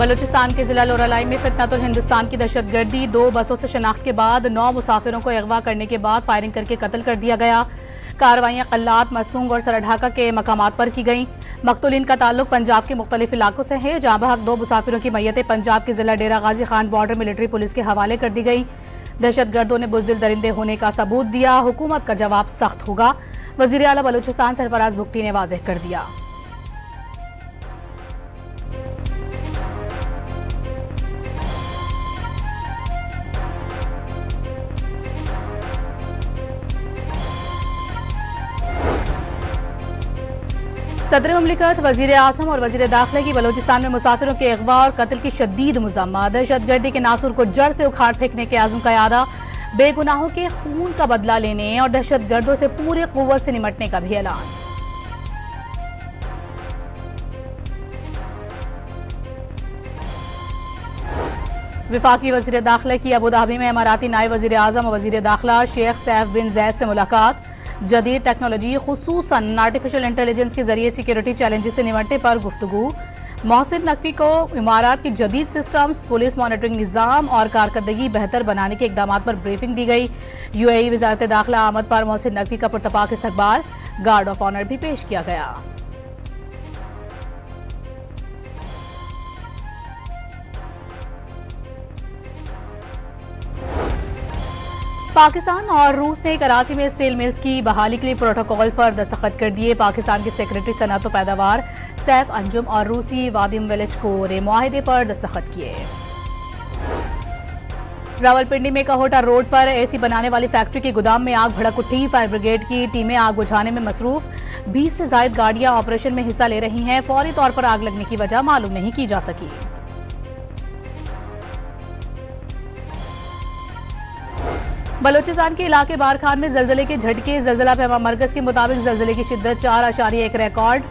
बलूचिस्तान के जिला लोरालाई में फितनतुल हिंदुस्तान की दहशतगर्दी। 2 बसों से शनाख्त के बाद 9 मुसाफिरों को अगवा करने के बाद फायरिंग करके कत्ल कर दिया गया। कार्रवाइयां कल्लात, मस्तूंग और सरढाका के मकामात पर की गईं। मकतूलिन का ताल्लुक पंजाब के मुख्तलिफ इलाकों से है, जहां बहक 2 मुसाफिरों की मैयतें पंजाब के जिला डेरा Ghazi Khan border military police के हवाले कर दी गई। दहशतगर्दों ने बुज़दिल दरिंदे होने का सबूत दिया। हुकूमत का जवाब सख्त होगा, वज़ीर आला बलूचिस्तान सरफराज भुट्टी ने वाज़ेह कर दिया। सदर मुमलिकत, वजीर आज़म और वजीर दाखिला की बलूचिस्तान में मुसाफिरों के अगवा और कत्ल की शदीद मुज़म्मा। दहशतगर्दी के नासूर को जड़ से उखाड़ फेंकने के आज़म का यादा। बेगुनाहों के खून का बदला लेने और दहशतगर्दों से पूरी कुव्वत से निमटने का भी ऐलान। विफाकी वजीर दाखिला की अबूधाबी में इमाराती नायब वजीर आज़म और वजीर दाखिला शेख सैफ बिन जैद से मुलाकात। जदीद टेक्नोलॉजी खुसूसन आर्टिफिशियल इंटेलिजेंस के जरिए सिक्योरिटी चैलेंजेस से निमटने पर गुफ्तगू। मोहसिन नकवी को इमारात की जदीद सिस्टम्स, पुलिस मॉनिटरिंग निज़ाम और कारकर्दगी बेहतर बनाने के इकदाम पर ब्रीफिंग दी गई। UAE वजारत दाखिला आमद पर मोहसिन नकवी का पुरतपाक इस्तकबाल, गार्ड ऑफ ऑनर भी पेश किया गया। पाकिस्तान और रूस ने कराची में स्टील मिल्स की बहाली के लिए प्रोटोकॉल पर दस्तखत कर दिए। पाकिस्तान के सेक्रेटरी सनअत व पैदावार सैफ अंजुम और रूसी वादिम वेलिच कोर मुआहिदे पर दस्तखत किए। रावलपिंडी में कहोटा रोड पर एसी बनाने वाली फैक्ट्री के गोदाम में आग भड़क उठी। फायर ब्रिगेड की टीमें आग बुझाने में मसरूफ। 20 से ज्यादा गाड़ियां ऑपरेशन में हिस्सा ले रही हैं। फौरी तौर पर आग लगने की वजह मालूम नहीं की जा सकी। बलूचिस्तान के इलाके बारखान में जलजले के झटके। जलजला पैमा मरकज के मुताबिक जलजले की शिद्दत 4.1 रिकॉर्ड,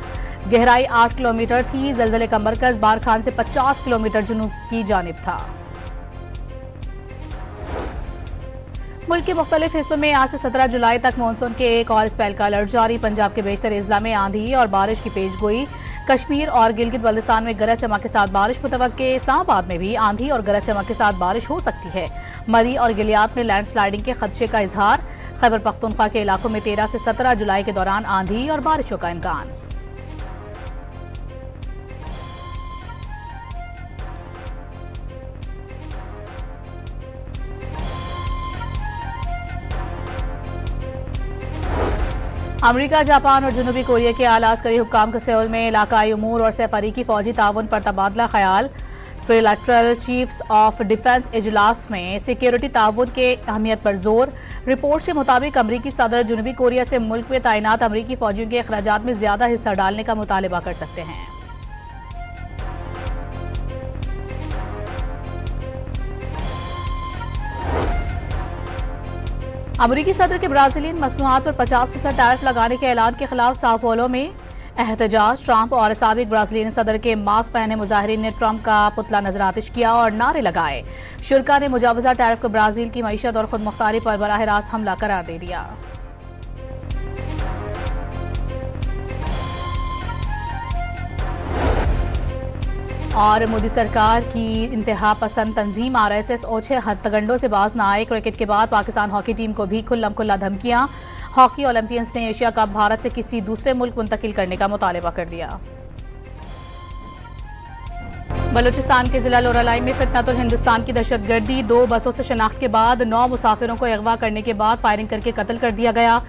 गहराई 8 किलोमीटर थी। जलजले का मरकज बारखान से 50 किलोमीटर जुनूब की जानिब था। मुल्क के मुख्तलिफ हिस्सों में आज से 17 जुलाई तक मानसून के एक और स्पेल का अलर्ट जारी। पंजाब के बेशतर अजला में आंधी और बारिश की पेशगोई। कश्मीर और गिलगित बल्तिस्तान में गरज चमक के साथ बारिश मुतवक्के। इस्लामाबाद में भी आंधी और गरज चमक के साथ बारिश हो सकती है। मरी और गिलियात में लैंडस्लाइडिंग के खदशे का इजहार। खैबर पख्तूनख्वा के इलाकों में 13 से 17 जुलाई के दौरान आंधी और बारिशों का इम्कान। अमरीका, जापान और जनूबी कोरिया के आला अस्करी हुक्काम के सेउल में इलाकाई उमूर और सैफरीकी फौजी ताउन पर तबादला ख्याल। ट्रिलैटरल चीफ्स ऑफ डिफेंस इजलास में सिक्योरिटी ताउन के अहमियत पर जोर। रिपोर्ट के मुताबिक अमरीकी सदर जनूबी कोरिया से मुल्क में तैनात अमरीकी फौजियों के अखराजात में ज्यादा हिस्सा डालने का मुतालबा कर सकते हैं। अमरीकी सदर के ब्राजीलियन मसनूआत पर 50% टैरिफ लगाने के ऐलान के खिलाफ साओ पोलो में एहतजाज। ट्रंप और साबिक ब्राजीलियन सदर के मास्क पहने मुजाहिरीन ने ट्रंप का पुतला नजरातिश किया और नारे लगाए। शुरा ने मुजावजा टैरिफ को ब्राजील की मईशत और खुद मुख्तारी पर बराह रास्त हमला करार दे दिया। और मोदी सरकार की इंतहा पसंद तंजीम RSS ओछे हत्याकांडों से बाज न आए। क्रिकेट के बाद पाकिस्तान हॉकी टीम को भी खुल्लम खुल्ला धमकियां। हॉकी ओलंपियंस ने एशिया कप भारत से किसी दूसरे मुल्क मुंतकिल करने का मुतालबा कर दिया। बलूचिस्तान के जिला लोरालाई में फितनतुल हिंदुस्तान की दहशतगर्दी। 2 बसों से शनाख्त के बाद 9 मुसाफिरों को अगवा करने के बाद फायरिंग करके कत्ल कर दिया गया।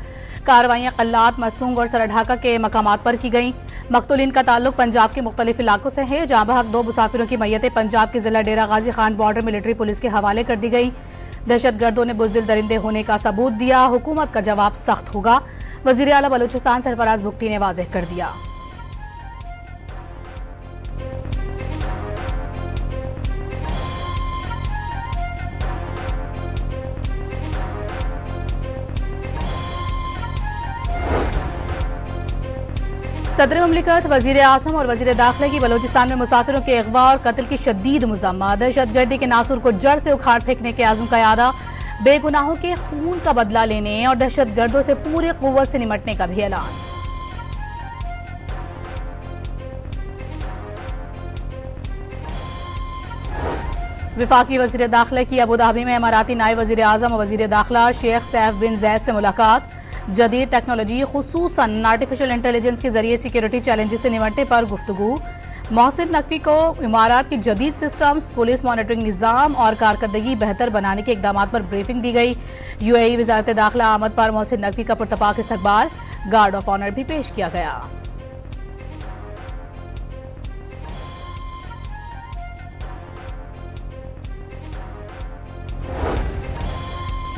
कार्रवाइयां कल्लात, मस्तूंग और सरढाका के मकामात पर की गईं। मकतूलिन का ताल्लुक पंजाब के मुख्तलिफ इलाकों से है, जहां बहक 2 मुसाफिरों की मैयतें पंजाब के जिला डेरा Ghazi Khan border military police के हवाले कर दी गई। दहशतगर्दों ने बुज़दिल दरिंदे होने का सबूत दिया। हुकूमत का जवाब सख्त होगा, वज़ीर आला बलूचिस्तान सरफराज भुट्टी ने वाज़ेह कर दिया। सदर मुमलिकत, वजीर आज़म और वजीर दाखिला की बलूचिस्तान में मुसाफिरों के अगवा और कत्ल की शदीद मुज़म्मा। दहशतगर्दी के नासूर को जड़ से उखाड़ फेंकने के आज़म का यादा। बेगुनाहों के खून का बदला लेने और दहशतगर्दों से पूरी कुव्वत से निमटने का भी ऐलान। वफाकी वज़ीर दाखिला की अबू धाबी में इमाराती नायब वज़ीर आज़म और वज़ीर दाखिला शेख सैफ बिन जैद से मुलाकात। जदीद टेक्नोलॉजी खुसूसन आर्टिफिशियल इंटेलिजेंस के जरिए सिक्योरिटी चैलेंजेस से निपटने पर गुफ्तगू। मोहसिन नकवी को इमारात के जदीद सिस्टम्स, पुलिस मॉनिटरिंग निज़ाम और कारकर्दगी बेहतर बनाने के इकदाम पर ब्रीफिंग दी गई। UAE वज़ारत दाखिला आमद पर मोहसिन नकवी का पुरतपाक इस्तकबाल, गार्ड ऑफ ऑनर भी पेश किया गया।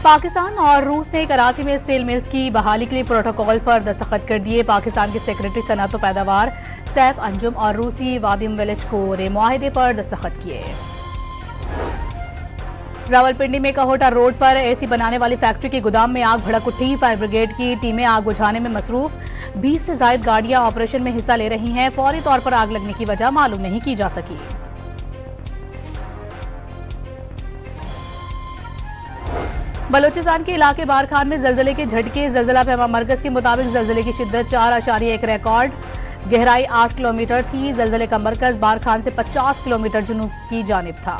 पाकिस्तान और रूस ने कराची में स्टील मिल्स की बहाली के लिए प्रोटोकॉल पर दस्तखत कर दिए। पाकिस्तान के सेक्रेटरी सनअत व पैदावार सैफ अंजुम और रूसी वादिम विलेज को मुआहदे पर दस्तखत किए। रावलपिंडी में कहोटा रोड पर एसी बनाने वाली फैक्ट्री के गोदाम में आग भड़क उठी। फायर ब्रिगेड की टीमें आग बुझाने में मसरूफ। 20 से ज्यादा गाड़ियां ऑपरेशन में हिस्सा ले रही हैं। फौरी तौर पर आग लगने की वजह मालूम नहीं की जा सकी। बलोचिस्तान के इलाके बारखान में जलजले के झटके। जलजला पैमा मरकज के मुताबिक जलजले की शिद्दत 4.1 रिकॉर्ड, गहराई 8 किलोमीटर थी। जलजले का मरकज बारखान से 50 किलोमीटर जुनूब की जानिब था।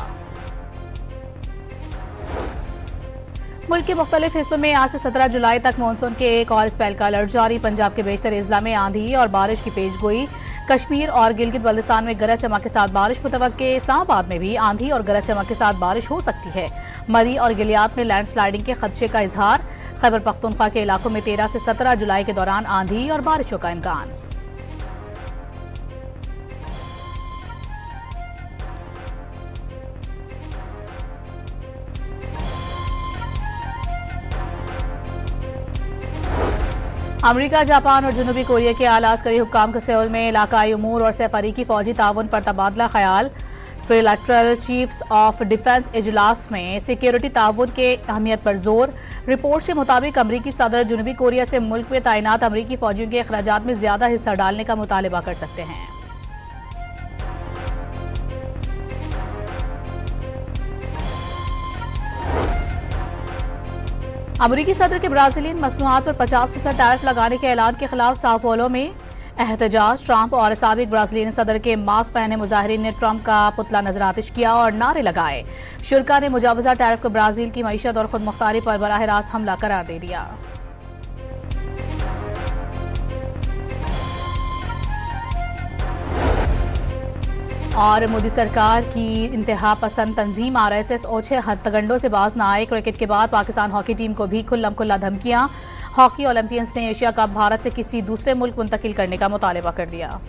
मुल्क के मुख्तलिफ हिस्सों में आज से 17 जुलाई तक मानसून के एक और स्पेल का अलर्ट जारी। पंजाब के बेशतर अजला में आंधी और बारिश की पेशगोई। कश्मीर और गिलगित बल्तिस्तान में गरज चमक के साथ बारिश मुतवक्के। इस्लामाबाद में भी आंधी और गरज चमक के साथ बारिश हो सकती है। मरी और गिलियात में लैंडस्लाइडिंग के खदशे का इजहार। खैबर पख्तूनख्वा के इलाकों में 13 से 17 जुलाई के दौरान आंधी और बारिशों का इम्कान। अमरीका, जापान और जनूबी कोरिया के आला अस्करी हुक्काम के सेउल में इलाकाई उमूर और सैफरी फौजी ताउन पर तबादला ख्याल। ट्रिलैटरल चीफ्स ऑफ डिफेंस इजलास में सिक्योरिटी ताउन के अहमियत पर जोर। रिपोर्ट के मुताबिक अमरीकी सदर जनूबी कोरिया से मुल्क में तैनात अमरीकी फौजियों के अखराजात में ज्यादा हिस्सा डालने का मुतालबा कर सकते हैं। अमरीकी सदर के ब्राजीलियन मसनूआत पर 50% टैरिफ लगाने के ऐलान के खिलाफ साओ पोलो में एहतजाज। ट्रंप और साबिक ब्राजीलियन सदर के मास्क पहने मुजाहिरीन ने ट्रंप का पुतला नजर आतिश किया और नारे लगाए। शुरा ने मुजावजा टैरिफ को ब्राजील की मईशत और खुद मुख्तारी पर बराह रास्त हमला करार दे दिया। और मोदी सरकार की इंतहा पसंद तंजीम RSS ओछे हत्याकांडों से बाज न आए। क्रिकेट के बाद पाकिस्तान हॉकी टीम को भी खुल्लम खुल्ला धमकियां। हॉकी ओलंपियंस ने एशिया कप भारत से किसी दूसरे मुल्क मुंतकिल करने का मुतालबा कर दिया।